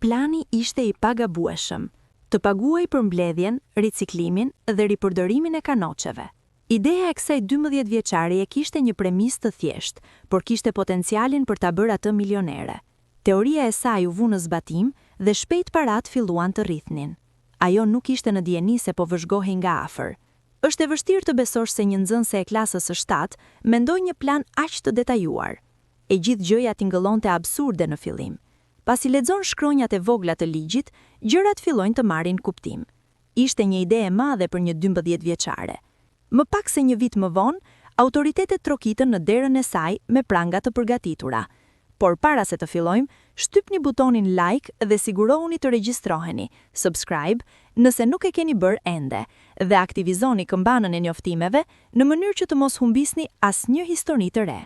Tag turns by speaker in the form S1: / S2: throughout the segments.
S1: Plani ishte i pagabueshëm, të paguaj për mbledhjen, riciklimin dhe ripërdorimin e kanoçeve. Ideja e kësaj 12 vjeçareje kishte një premisë të thjeshtë, por kishte potencialin për ta bërë atë milionere. Teoria e saj u vu në zbatim dhe shpejt parat filluan të rrithnin. Ajo nuk ishte në dieni se po vëzhgohej nga afër. Është e vështirë të besosh se një nxënëse e klasës së 7 mendoi një plan aq të detajuar. E gjithë gjëja tingëllonte absurde në fillim. Pasi lexon shkronjat e vogla të ligjit, gjërat fillojnë të marrin kuptim. Ishte një ide e madhe për një 12 vjeçare. Më pak se një vit më vonë, autoritetet trokitën në derën e saj me pranga të përgatitura. Por para se të fillojmë, shtypni butonin like dhe sigurohuni të regjistroheni, subscribe, nëse nuk e keni bërë ende, dhe aktivizoni këmbanën e njoftimeve në mënyrë që të mos humbisni asnjë histori të re.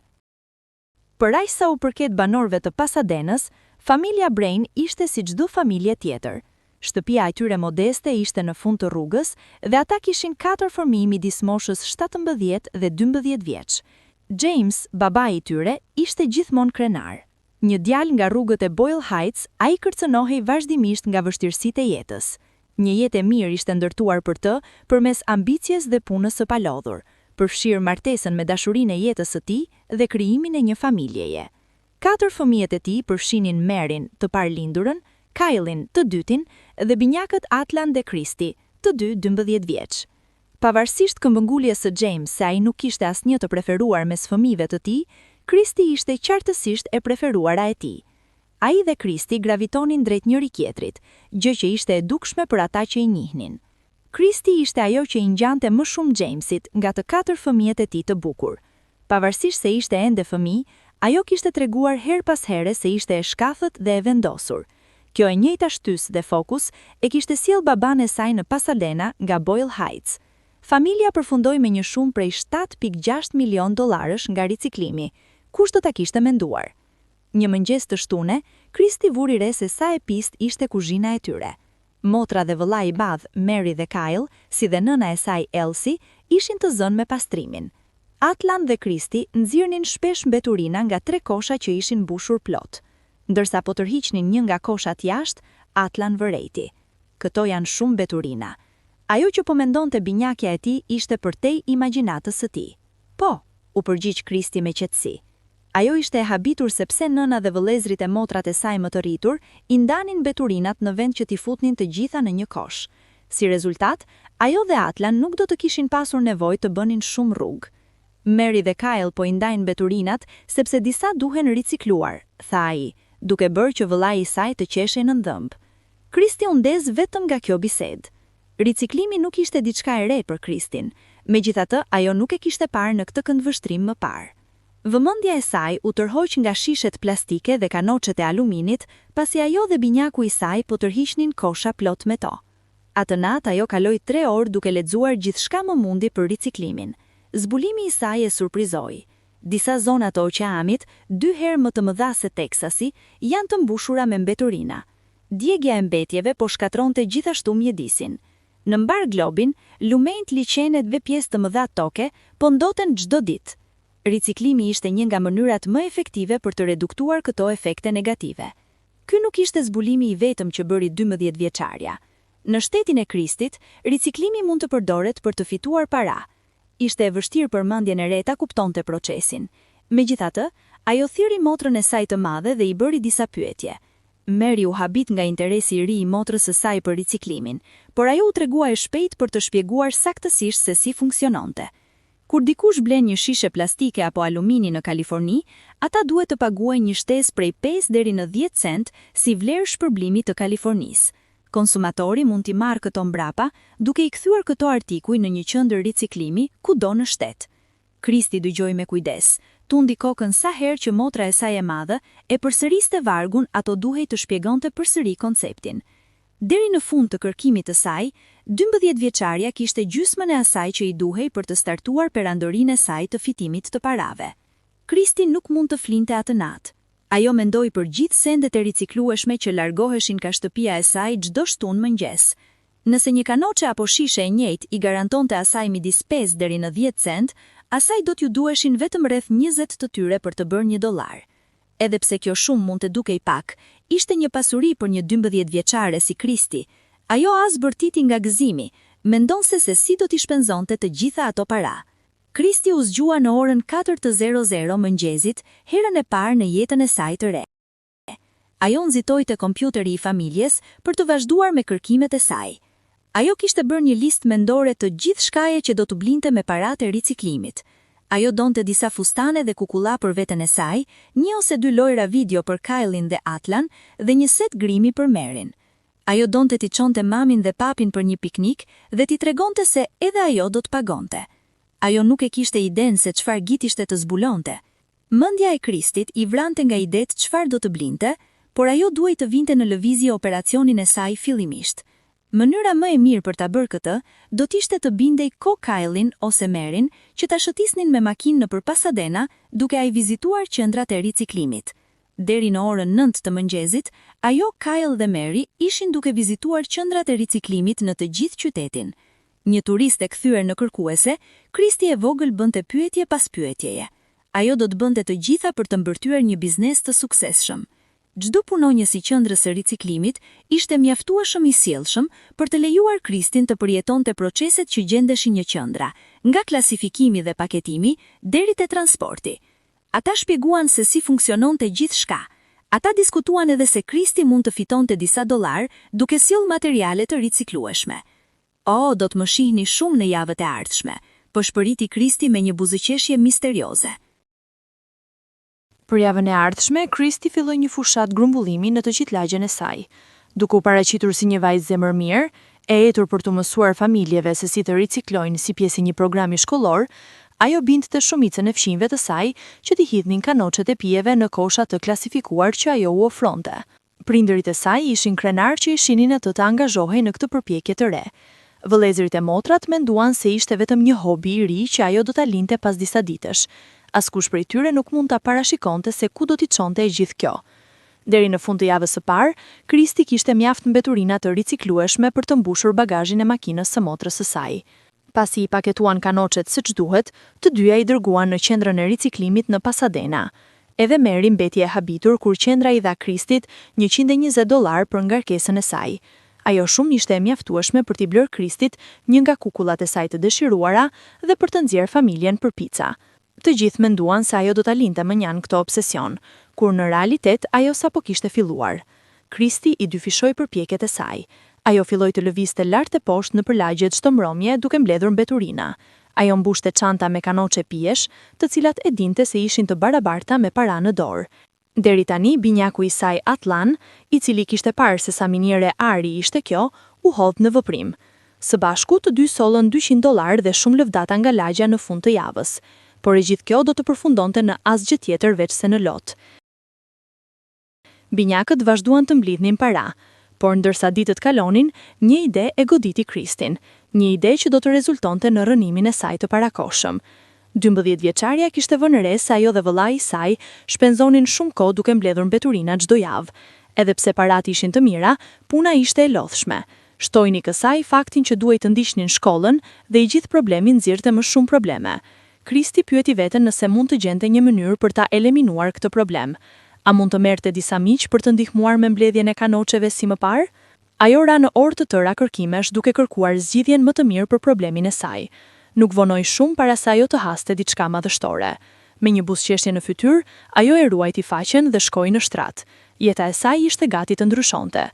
S1: Për aq sa u përket banorëve të Pasadenës, familja Brain ishte si çdo familje tjetër. Shtëpia e tyre modeste ishte në fund të rrugës dhe ata kishin 4 fëmijë midis moshës 17 dhe 12 vjeç. James, babai i tyre, ishte gjithmonë krenar. Një djalë nga rrugët e Boyle Heights, ai kërcënohej vazhdimisht nga vështirësitë e jetës. Një jetë e mirë ishte ndërtuar për të përmes ambicjes dhe punës së palodhur, përfshirë martesën me dashurinë e jetës së tij dhe krijimin e një familjeje. 4 fëmijët e tij përfshinin Maryn, të parlindurën, Kylein, të dytin, dhe binjakët Atlan dhe Christy, të dy 12 vjeç. Pavarësisht këmbënguljes së James se ai nuk kishte asnjë të preferuar mes fëmijëve të tij, Christy ishte qartësisht e preferuara e tij. Ai dhe Christy gravitonin drejt njëri tjetrit, gjë që ishte e dukshme për ata që i njihnin. Christy ishte ajo që i ngjante më shumë Jamesit nga të 4 fëmijët e tij të bukur. Pavarësisht se ishte ende fëmijë, ajo kishte treguar her pas here se ishte e shkathët dhe e vendosur. Kjo e njëjta shtys dhe fokus e kishte sjell baban e saj në Pasadena nga Boyle Heights. Familja përfundoi me një shumë prej 7.6 milion dollarësh nga riciklimi. Kush do ta kishte menduar? Një mëngjes të shtune, Christy vuri re se sa e pist ishte kuzhina e tyre. Motra dhe vëllai i madh, Mary dhe Kyle, si dhe nëna e saj Elsie, ishin të zënë me pastrimin. Atlan dhe Christy nxirrnin shpesh mbeturina nga 3 kosha që ishin mbushur plot. Ndërsa po tërhiqnin një nga koshat jashtë, Atlan vërejti. Këto janë shumë mbeturina. Ajo që po mendonte binjakja e tij ishte përtej imagjinatës së tij. Po, u përgjigj Christy me qetësi. Ajo ishte e habitur sepse nëna dhe vëllezrit e motrat e saj më të rritur i ndanin mbeturinat në vend që t'i futnin të gjitha në një kosh. Si rezultat, ajo dhe Atlan nuk do të kishin pasur nevojë të bënin shumë rrugë. Mary dhe Kyle po i ndajnë mbeturinat sepse disa duhen ricikluar, tha ai, duke bërë që vëllai i saj të qeshej në dhëmb. Christy u ndez vetëm nga kjo bisedë. Riciklimi nuk ishte diçka e re për Christyn, megjithatë ajo nuk e kishte parë në këtë këndvështrim më parë. Vëmendja e saj u tërhoq nga shishet plastike dhe kanoçet e aluminit, pasi ajo dhe binjaku i saj po tërhiqnin kosha plot me to. Atë natë ajo kaloi 3 orë duke lexuar gjithçka më mundi për riciklimin. Zbulimi i saj e surprizoi. Disa zona të oqeanit, 2 herë më të mëdha se Teksasi, janë të mbushura me mbeturina. Djegja e mbetjeve po shkatronte gjithashtu mjedisin. Në mbar globin, lumenjt, liqenet dhe pjesë të mëdha toke po ndoten çdo ditë. Riciklimi ishte një nga mënyrat më efektive për të reduktuar këto efekte negative. Ky nuk ishte zbulimi i vetëm që bëri 12 vjeçarja. Në shtetin e Kristit, riciklimi mund të përdoret për të fituar para. Ishte e vështirë për mendjen e re ta kuptonte procesin. Megjithatë, ajo thiri motrën e saj të madhe dhe i bëri disa pyetje. Mary u habit nga interesi i ri i motrës së saj për riciklimin, por ajo u tregua e shpejt për të shpjeguar saktësisht se si funksiononte. Kur dikush blen një shishe plastike apo alumini në Kaliforni, ata duhet të paguajnë një shtesë prej 5 deri në 10 cent si vlerë shpërblimi të Kalifornisë. Konsumatori mund t'i marrë këto mbrapa duke i kthyer këto artikuj në një qendër riciklimi kudo në shtet. Christy dëgjoi me kujdes. Tundi kokën sa herë që motra e saj e madhe e përsëriste vargun, ato duhej të shpjegonte përsëri konceptin. Deri në fund të kërkimit të saj, 12 vjeçarja kishte gjysmën e asaj që i duhej për të startuar perandorinë e saj të fitimit të parave. Christy nuk mund të flinte atë natë. Ajo mendoi për gjithë sendet e riciklueshme që largoheshin nga shtëpia e saj çdo shtunë mëngjes. Nëse një kanoçe apo shishe e njëjtë i garantonte asaj midis 5 deri në 10 cent, asaj do t'ju duheshin vetëm rreth 20 të tyre për të bërë $1. Edhe pse kjo shumë mund të dukej pak, ishte një pasuri për një 12 vjeçare si Kristi. Ajo as bërtiti nga gëzimi, mendonse se si do t'i shpenzonte të gjitha ato para. Kristi u zgjua në orën 4:00 mëngjezit, herën e parë në jetën e saj të re. Ajo nxitoi te kompjuteri i familjes për të vazhduar me kërkimet e saj. Ajo kishte bërë një listë mendore të gjithë shkaje që do të blinte me paratë e riciklimit. Ajo donte disa fustane dhe kukulla për veten e saj, 1 ose 2 lojra video për Kylin dhe Atlan dhe një set grimi për Merin. Ajo donte t'i çonte mamin dhe papin për një piknik dhe t'i tregonte se edhe ajo do të pagonte. Ajo nuk e kishte iden se çfarë git ishte të zbulonte. Mendja e Kristit i vrante nga idet çfarë do të blinte, por ajo duhej të vinte në lëvizje operacionin e saj fillimisht. Mënyra më e mirë për ta bërë këtë, do t'ishte të bindej ko Kylin ose Merin që ta shëtisnin me makinë nëpër Pasadena, duke ai vizituar qendrat e riciklimit. Deri në orën 9 të mëngjesit, ajo, Kyle dhe Mary ishin duke vizituar qendrat e riciklimit në të gjithë qytetin. Një turist e kthyer në kërkuese, Kristi e vogël bënte pyetje pas pyetjeje. Ajo do të bënte të gjitha për të mbërtyer një biznes të suksesshëm. Çdo punonjës i qendrës së riciklimit ishte mjaftueshëm i sjellshëm për të lejuar Kristin të përjetonte proceset që gjendeshin në qendra, nga klasifikimi dhe paketimi deri te transporti. Ata shpjeguan se si funksiononte gjithçka. Ata diskutuan edhe se Kristi mund të fitonte disa dollar duke sjellë materiale të riciklueshme. "O, do të më shihni shumë në javët e ardhshme", po shpëriti Kristi me një buzëqeshje misterioze.
S2: Për javën e ardhshme, Kristi filloi një fushat grumbullimi në të gjithë lagjen e saj. Duke u paraqitur si një vajzë zemërmirë, e etur për të mësuar familjeve se si të riciklojnë si pjesë e një programi shkollor, ajo binte të shumicën e fëmijëve të saj që t'i hidhnin kanoçet e pijeve në kosha të klasifikuar që ajo u ofronte. Prindërit e saj ishin krenar që i shihnin atë të angazhohej në këtë përpjekje të re. Vëllezërit e motrat menduan se ishte vetëm një hobi i ri që ajo do ta linte pas disa ditësh. Askush prej tyre nuk mund ta parashikonte se ku do t'i çonte e gjithë kjo. Deri në fund të javës së parë, Kristi kishte mjaft mbeturina të riciklueshme për të mbushur bagazhin e makinës së motrës së saj. Pasi i paketuan kanoçet siç duhet, të dyja i dërguan në qendrën e riciklimit në Pasadena. Edhe Mary mbeti e habitur kur qendra i dha Kristit $120 për ngarkesën e saj. Ajo shumë ishte e mjaftueshme për t'i blërë Kristit një nga kukullat e saj të dëshiruara dhe për të nxjerrë familjen për pica. Të gjithë menduan se ajo do ta linte mënjan këtë obsesion, kur në realitet ajo sapo kishte filluar. Kristi i dyfishoi përpjekjet e saj. Ajo filloi të lëvizte lart e poshtë nëpër lagjet çdo mbrëmje duke mbledhur mbeturina. Ajo mbushte çanta me kanoçe pijesh, të cilat e dinte se ishin të barabarta me para në dorë. Deri tani, binjaku i saj Atlan, i cili kishte parë se sa minjere ari ishte kjo, u hodh në veprim. Së bashku të dy sollën $200 dhe shumë lëvdata nga lagja në fund të javës. Por e gjithë kjo do të përfundonte në asgjë tjetër veç se në lot. Binjakët vazhduan të mblidhnin para, por ndërsa ditët kalonin, një ide e goditi Kristin, një ide që do të rezultonte në rënimin e saj të parakohshëm. 12 vjeçaria kishte vënë re se ajo dhe vëllai i saj shpenzonin shumë kohë duke mbledhur mbeturina çdo javë. Edhe pse parat ishin të mira, puna ishte e lodhshme. Shtojni kësaj faktin që duhej të ndiqnin shkollën dhe i gjithë problemi nxirrte më shumë probleme. Kristi pyeti veten nëse mund të gjente një mënyrë për ta eliminuar këtë problem. A mund të merrte disa miq për të ndihmuar me mbledhjen e kanoçeve si më parë? Ajo ra në orë të tëra kërkimesh duke kërkuar zgjidhjen më të mirë për problemin e saj. Nuk vonoi shumë para se ajo të haste diçka madhështore. Me një buzëqeshje në fytyrë, ajo e ruajti faqen dhe shkoi në shtrat. Jeta e saj ishte gati të ndryshonte.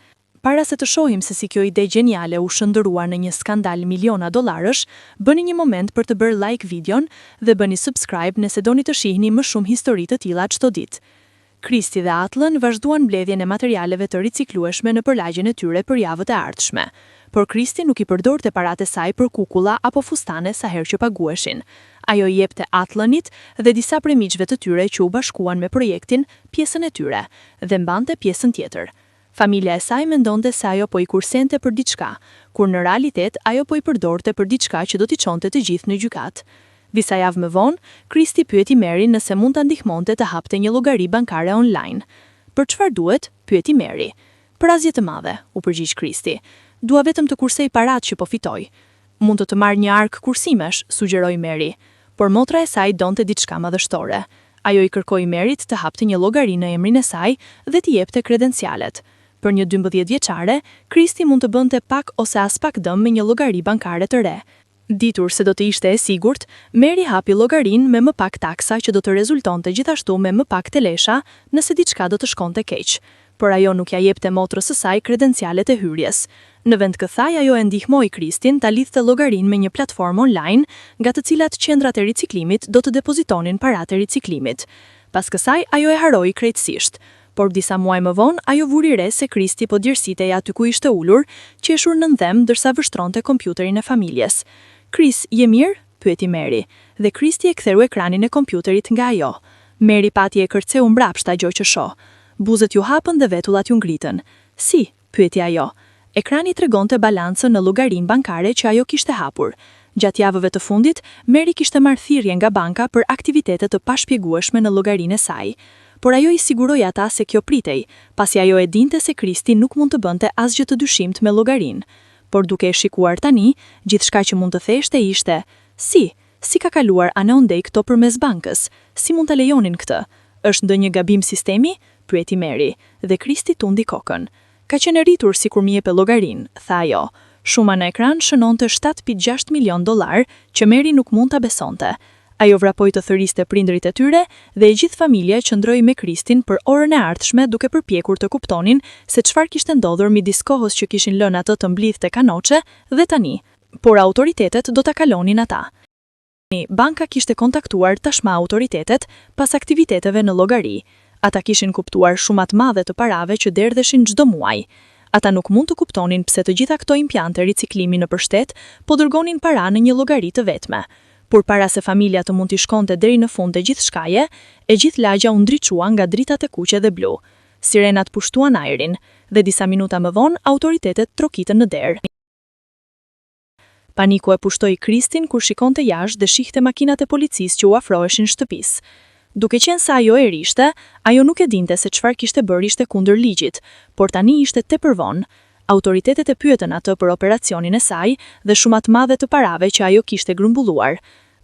S2: Para se të shohim se si kjo ide geniale u shëndëruar në një skandal miliona dollarësh, bëni një moment për të bërë like videon dhe bëni subscribe nëse doni të shihni më shumë histori të tilla çdo ditë. Kristi dhe Atlan vazhduan mbledhjen e materialeve të riciklueshme në përlagjen e tyre për javët e ardhshme. Por Kristi nuk i përdorte paratë e saj për kukulla apo fustane sa herë që paguheshin. Ajo i jepte Atlanit dhe disa prej miqve të tyre që u bashkuan me projektin pjesën e tyre dhe mbante pjesën tjetër. Familja e saj mendonte se ajo po i kursente për diçka, kur në realitet ajo po i përdorte për diçka që do t'i çonte të gjithë në gjykat. Disa javë më vonë, Kristi pyeti Mary nëse mund ta ndihmonte të hapte një llogari bankare online. "Për çfarë duhet?" pyeti Mary. "Për asgjë të madhe," u përgjigj Kristi. "Dua vetëm të kursej paratë që po fitoj." "Mund të marr një ark kursimesh," sugjeroi Mary, por motra e saj donte diçka madhështore. Ajo i kërkoi Merit të hapte një llogari në emrin e saj dhe t'i jepte kredencialet. Për një 12 vjeçare, Kristi mund të bënte pak ose as pak dëm me një llogari bankare të re. Ditur se do të ishte e sigurt, Meri hapi llogarinë me më pak taksa që do të rezultonte gjithashtu me më pak telesha nëse diçka do të shkonte keq. Por ajo nuk ja jepte motrës së saj kredencialet e hyrjes. Në vend kësaj ajo e ndihmoi Kristin ta lidhte llogarinë me një platformë online, nga të cilat qendrat e riciklimit do të depozitonin paratë e riciklimit. Pas kësaj ajo e haroi krejtësisht, por disa muaj më vonë ajo vuri re se Kristi po djersitej aty ku ishte ulur, qeshur në ndhem ndërsa vështronte kompjuterin e familjes. "Kris, je mirë?" pyeti Meri, dhe Kristi e ktheu ekranin e kompjuterit nga ajo. Meri pati e kërceu mbrapsht ajo që shoh. Buzët ju hapën dhe vetullat ju ngritën. "Si?" pyeti ajo. Ekrani tregonte balancën në llogarinë bankare që ajo kishte hapur. Gjatë javëve të fundit, Meri kishte marrë thirrje nga banka për aktivitete të pashpjegueshme në llogarinë e saj. Por ajo i siguroi ata se kjo pritej, pasi ajo e dinte se Kristi nuk mund të bënte asgjë të dyshimt me llogarinë. Por duke e shikuar tani, gjithçka që mund të theshte ishte: Si ka kaluar Ana Ondej këto përmes bankës? Si mund ta lejonin këtë? Është ndonjë gabim sistemi?" pyeti Meri, dhe Kristi tundi kokën. "Ka qenë rritur sikur më jepte llogarinë", tha ajo. Shuma në ekran shënonte $7.6 milion, që Meri nuk mund ta besonte. Ajo vrapoi të thëriste prindrit e tyre dhe e gjithë familja qëndroi me Kristin për orën e ardhshme duke përpjekur të kuptonin se çfarë kishte ndodhur midis kohës që kishin lënë atë të mblidhte kanoçe dhe tani. Por autoritetet do ta kalonin ata. Banka kishte kontaktuar tashmë autoritetet pas aktiviteteve në llogari. Ata kishin kuptuar shumë të madhe të parave që derdheshin çdo muaj. Ata nuk mund të kuptonin pse të gjitha këto implante riciklimi në përshtet po dërgonin para në një llogari të vetme. Por para se familja të mund t'i shkonte deri në fund të gjithë shkaje, e gjithë lagja u ndriçua nga dritat e kuqe dhe blu. Sirenat pushtuan ajrin dhe disa minuta më vonë autoritetet trokitën në derë. Paniku e pushtoi Kristin kur shikonte jashtë dhe shihte makinat e policisë që u afroheshin shtëpisë. Duke qenë se ajo e rishte, ajo nuk e dinte se çfarë kishte bërë ishte kundër ligjit, por tani ishte tepër vonë. Autoritetet e pyetën atë për operacionin e saj dhe shumë të madhe të parave që ajo kishte grumbulluar.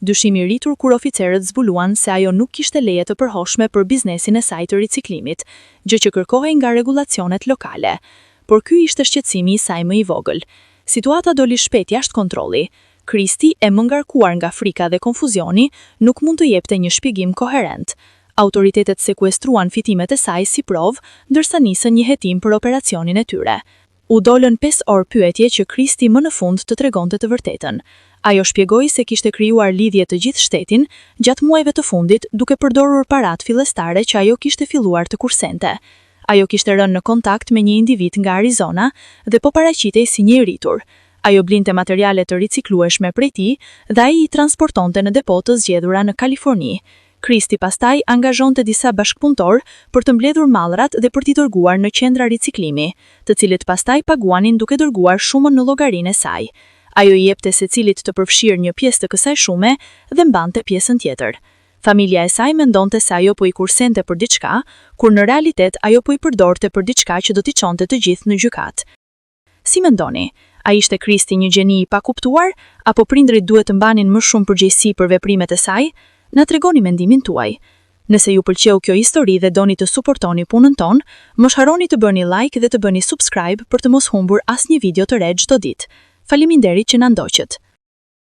S2: Dyshimi rritur kur oficerët zbuluan se ajo nuk kishte leje të përhoshme për biznesin e saj të riciklimit, gjë që kërkohej nga regulacionet lokale. Por ky ishte shqetësimi i saj më i vogël. Situata doli shpejt jashtë kontrolli. Kristi, e më ngarkuar nga frika dhe konfuzioni, nuk mund të jepte një shpjegim koherent. Autoritetet sekuestruan fitimet e saj si provë, ndërsa nisën një hetim për operacionin e tyre. U dolën 5 orë pyetje që Kristi më në fund të tregonte të vërtetën. Ajo shpjegoi se kishte krijuar lidhje të gjithë shtetin gjatë muajve të fundit duke përdorur paratë fillestare që ajo kishte filluar të kursente. Ajo kishte rënë në kontakt me një individ nga Arizona dhe po paraqitej si një i rritur. Ajo blinte materiale të riciklueshme prej tij dhe ai i transportonte në depo të zgjedhura në Kaliforni. Kristi pastaj angazhonte disa bashkëpunëtor për të mbledhur mallrat dhe për t'i dërguar në qendra riciklimi, të cilët pastaj paguanin duke dërguar shumën në llogarinë e saj. Ajo i jepte secilit të përfshirë një pjesë të kësaj shume dhe mbante pjesën tjetër. Familja e saj mendonte se ajo po i kursente për diçka, kur në realitet ajo po i përdorte për diçka që do t'i çonte të gjithë në gjykat. Si mendoni? A ishte Kristi një gjeni i pakuptuar, apo prindrit duhet të mbanin më shumë përgjegjësi për veprimet e saj? Na tregoni mendimin tuaj. Nëse ju pëlqeu kjo histori dhe doni të suportoni punën tonë, mos harroni të bëni like dhe të bëni subscribe për të mos humbur asnjë video të re çdo ditë. Faleminderit që na ndoqët.